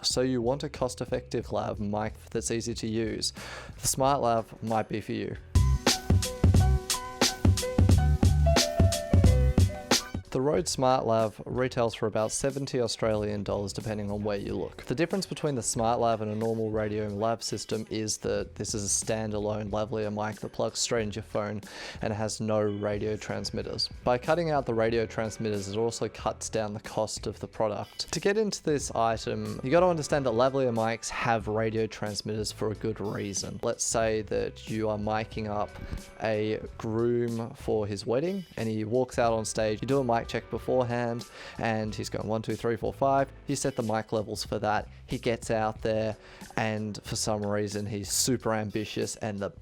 So you want a cost-effective lav mic that's easy to use. The Smartlav might be for you. The Rode Smartlav retails for about 70 Australian dollars depending on where you look. The difference between the Smartlav and a normal radio lav system is that this is a standalone lavalier mic that plugs straight into your phone and has no radio transmitters. By cutting out the radio transmitters, it also cuts down the cost of the product. To get into this item, you got to understand that lavalier mics have radio transmitters for a good reason. Let's say that you are miking up a groom for his wedding and he walks out on stage. You do a mic check beforehand and he's going 1, 2, 3, 4, 5. You set the mic levels for that. He gets out there and for some reason he's super ambitious and the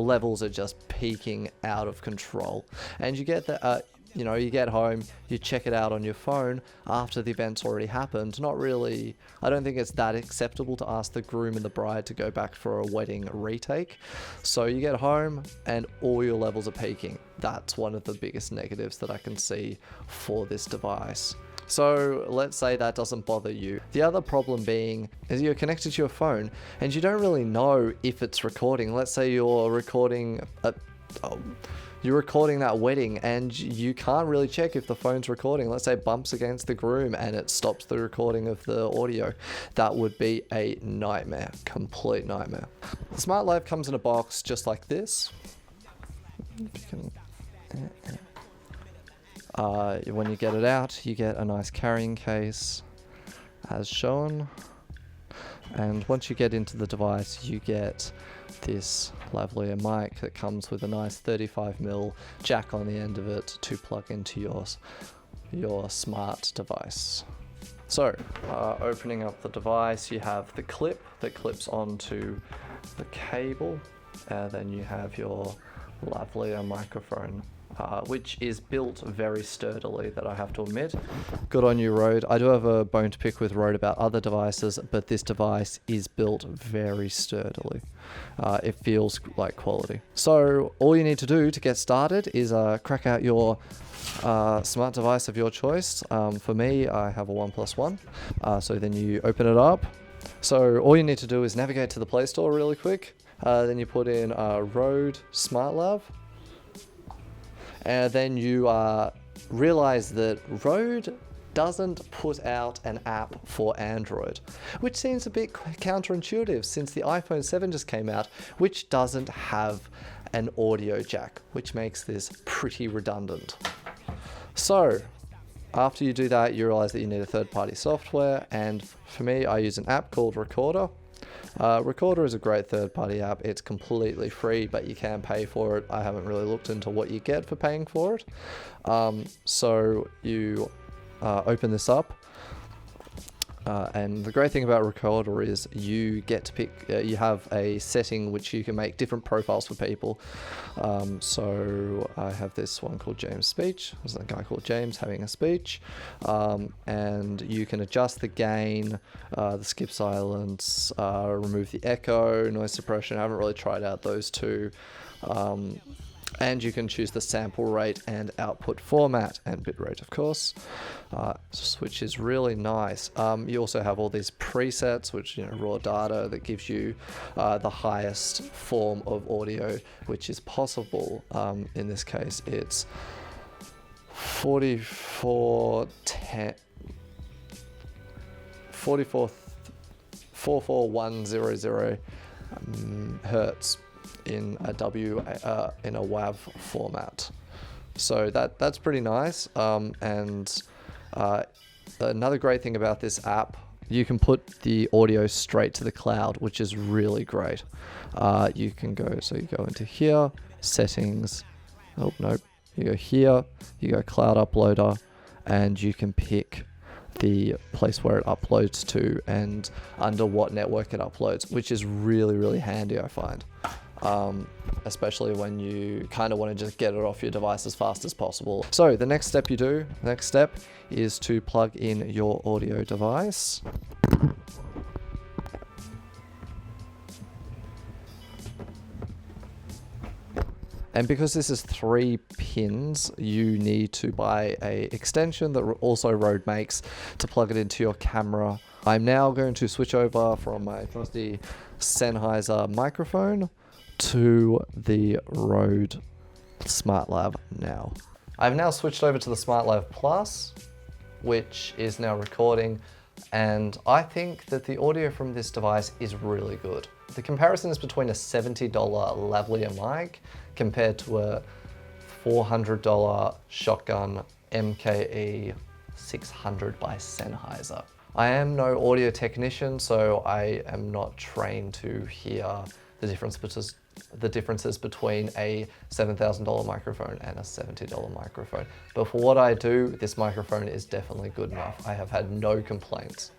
levels are just peaking out of control. And you get the you get home, you check it out on your phone after the event's already happened. Not really, I don't think it's that acceptable to ask the groom and the bride to go back for a wedding retake. So you get home and all your levels are peaking. That's one of the biggest negatives that I can see for this device. So let's say that doesn't bother you. The other problem being is you're connected to your phone and you don't really know if it's recording. Let's say you're recording that wedding and you can't really check if the phone's recording. Let's say it bumps against the groom and it stops the recording of the audio. That would be a nightmare, complete nightmare. The Smartlav comes in a box just like this. If you can, when you get it out, you get a nice carrying case as shown. And once you get into the device, you get this lavalier mic that comes with a nice 35mm jack on the end of it to plug into your smart device. So, opening up the device, you have the clip that clips onto the cable, then you have your lavalier microphone. Which is built very sturdily, that I have to admit. Good on you, Rode. I do have a bone to pick with Rode about other devices, but this device is built very sturdily. It feels like quality. So all you need to do to get started is crack out your smart device of your choice. For me, I have a OnePlus One. So then you open it up. So all you need to do is navigate to the Play Store really quick. Then you put in Rode Smartlav. And then you realize that Rode doesn't put out an app for Android, which seems a bit counterintuitive since the iPhone 7 just came out, which doesn't have an audio jack, which makes this pretty redundant. So after you do that, you realize that you need a third-party software, and for me, I use an app called Recorder. Recorder is a great third-party app. It's completely free, but you can pay for it. I haven't really looked into what you get for paying for it. So you open this up. And the great thing about Recorder is you get to pick, you have a setting which you can make different profiles for people. So I have this one called James Speech. There's a guy called James having a speech. And you can adjust the gain, the skip silence, remove the echo, noise suppression. I haven't really tried out those two. And you can choose the sample rate and output format and bitrate, of course, which is really nice. You also have all these presets, which, raw data that gives you the highest form of audio, which is possible. In this case, it's 44100 hertz in a WAV format. So that's pretty nice. And another great thing about this app, you can put the audio straight to the cloud, which is really great. You go into here, settings. Oh, nope. You go here, you go cloud uploader, and you can pick the place where it uploads to and under what network it uploads, which is really, really handy, I find. Especially when you kind of want to just get it off your device as fast as possible. So the next step is to plug in your audio device. And because this is 3 pins, you need to buy a extension that also Rode makes to plug it into your camera I'm now going to switch over from my trusty Sennheiser microphone to the Rode Smartlav now. I've now switched over to the Smartlav Plus, which is now recording, and I think that the audio from this device is really good. The comparison is between a $70 lavalier mic compared to a $400 shotgun MKE 600 by Sennheiser. I am no audio technician, so I am not trained to hear the differences between a $7,000 microphone and a $70 microphone. But for what I do, this microphone is definitely good enough. I have had no complaints.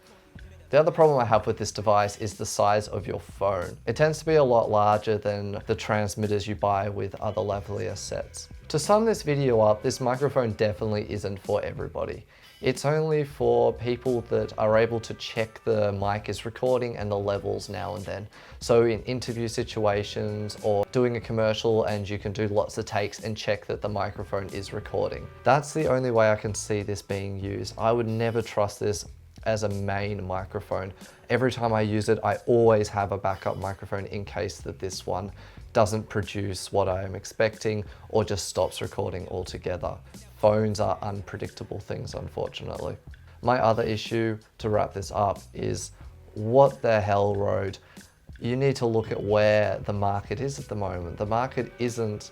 The other problem I have with this device is the size of your phone. It tends to be a lot larger than the transmitters you buy with other lavalier sets. To sum this video up, this microphone definitely isn't for everybody. It's only for people that are able to check the mic is recording and the levels now and then. So in interview situations or doing a commercial and you can do lots of takes and check that the microphone is recording. That's the only way I can see this being used. I would never trust this as a main microphone. Every time I use it, I always have a backup microphone in case that this one doesn't produce what I am expecting or just stops recording altogether. Phones are unpredictable things, unfortunately. My other issue, to wrap this up, is what the hell, Rode? You need to look at where the market is at the moment. The market isn't,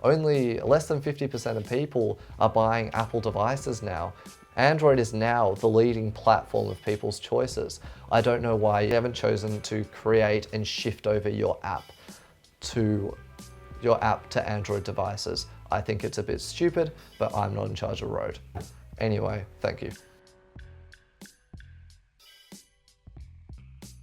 only less than 50% of people are buying Apple devices now. Android is now the leading platform of people's choices. I don't know why you haven't chosen to create and shift over your app to Android devices. I think it's a bit stupid, but I'm not in charge of Rode. Anyway, thank you.